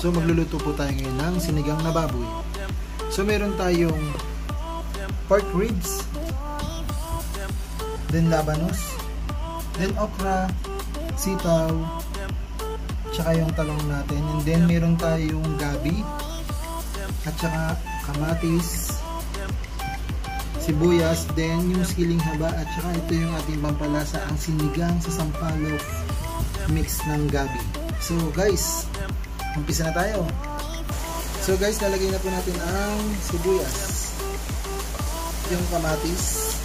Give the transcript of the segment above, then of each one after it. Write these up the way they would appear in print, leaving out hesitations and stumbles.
So magluluto po tayo ngayon ng sinigang na baboy. So meron tayong pork ribs, then labanos, then okra, sitaw, tsaka yung talong natin, and then meron tayong gabi, at tsaka kamatis, sibuyas, then yung siling haba, at tsaka ito yung ating pampalasa, ang sinigang sa sampalok mix ng gabi. So guys, umpisa na tayo. So guys, lalagay na po natin ang sibuyas, yung kamatis.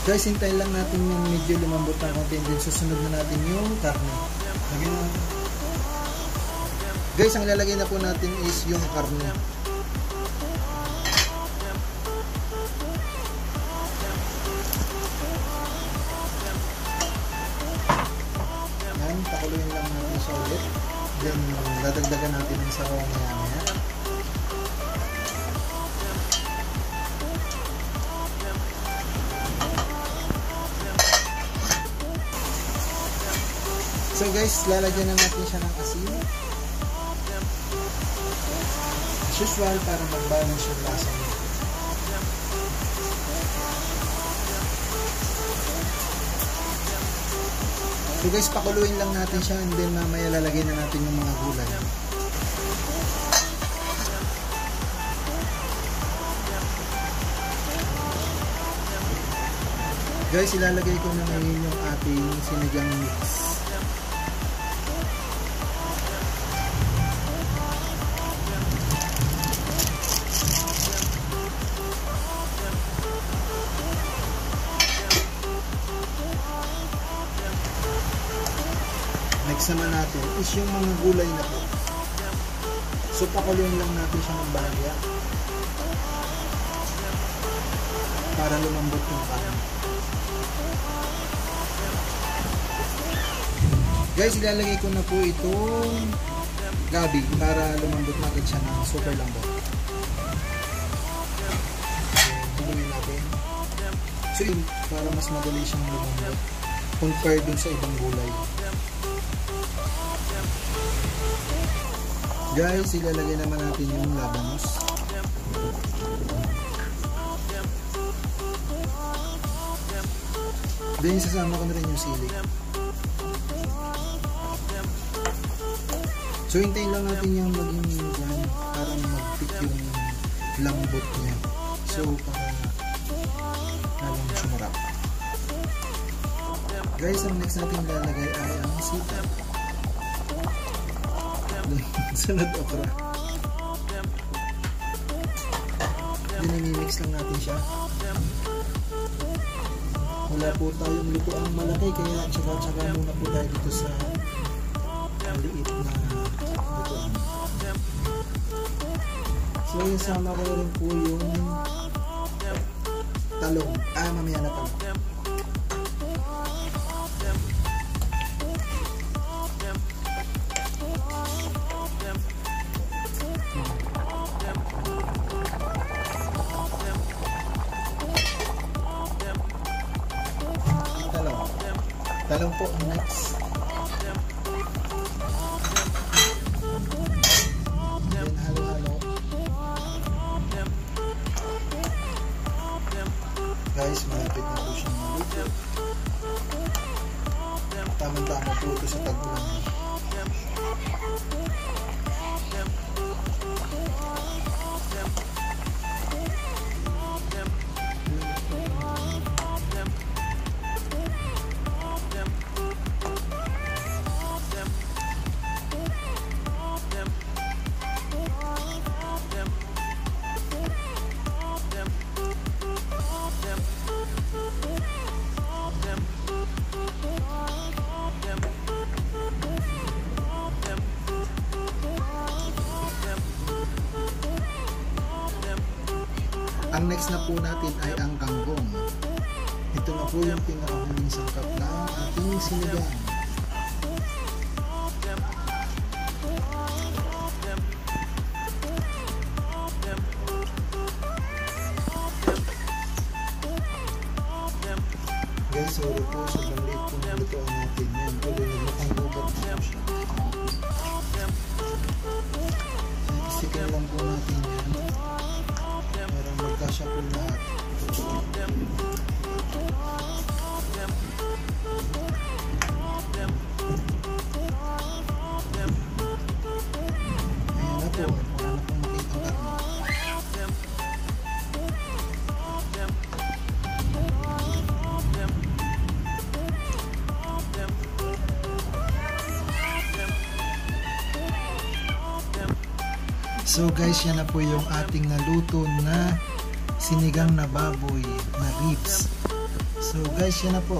Guys, hintayin lang natin yung medyo lumambot ng konti, then susunod na natin yung karne. Lagyan na. Guys, ang lalagay na po natin is yung karne. Yan, pakuluin lang natin siya ulit. Then, dadagdagan natin ang sabaw maya-maya. So guys, lalagyan na natin siya ng asin. As usual, para mag-balance yung lasa niya. So guys, pakuluin lang natin siya, and then mamaya lalagyan na natin yung mga gulay. Guys, ilalagay ko na ngayon yung ating sinigang mix. Next naman natin is yung mga gulay na po. So pakuluin lang natin siya ng bahagya para lumambot yung karne. Guys, ilalagay ko na po itong gabi para lumambot natin siya ng super lambot. Haluin natin. So yun, para mas madali siyang lumambot compared dun sa ibang gulay. Guys, ilalagay naman natin yung labanos. Then, sasama ko na rin yung sili. So, hintayin lang natin yung maging para mag-pick yung lambot niya. So, para lalong sumarap. Guys, ang next natin lalagay ay ang sitaw. Sunod okra. Dinimimix lang natin siya. Wala po tayong lutoang malaki, kaya tsaka muna po tayo dito sa maliit na lutoan. So isama ko rin po yung talong. Mamaya na talong. Talong po ang next. Then halo-halo. Guys, malapit na po siyang maluto. Tamang-tama po ito sa tag-ulan. Ang next na po natin ay ang kangkong. Ito na po yung pinakahuling sangkap ng ating sinigang. Guys, sorry po, sobrang late po na lutoan natin yan. Pero nagmukhang ugat po siya. Papalutin lang po natin yan para magkasya po lahat. Ayan na po, wala na pong makitang karne. So guys, yan na po yung ating naluto na sinigang na baboy na ribs. So guys, yan na po.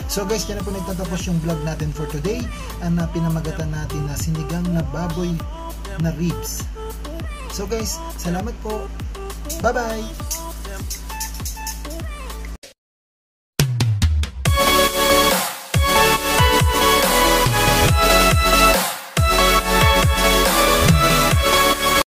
So guys, yan na po nagtatapos yung vlog natin for today. Ang pinamagatan natin na sinigang na baboy na ribs. So guys, salamat po. Bye bye!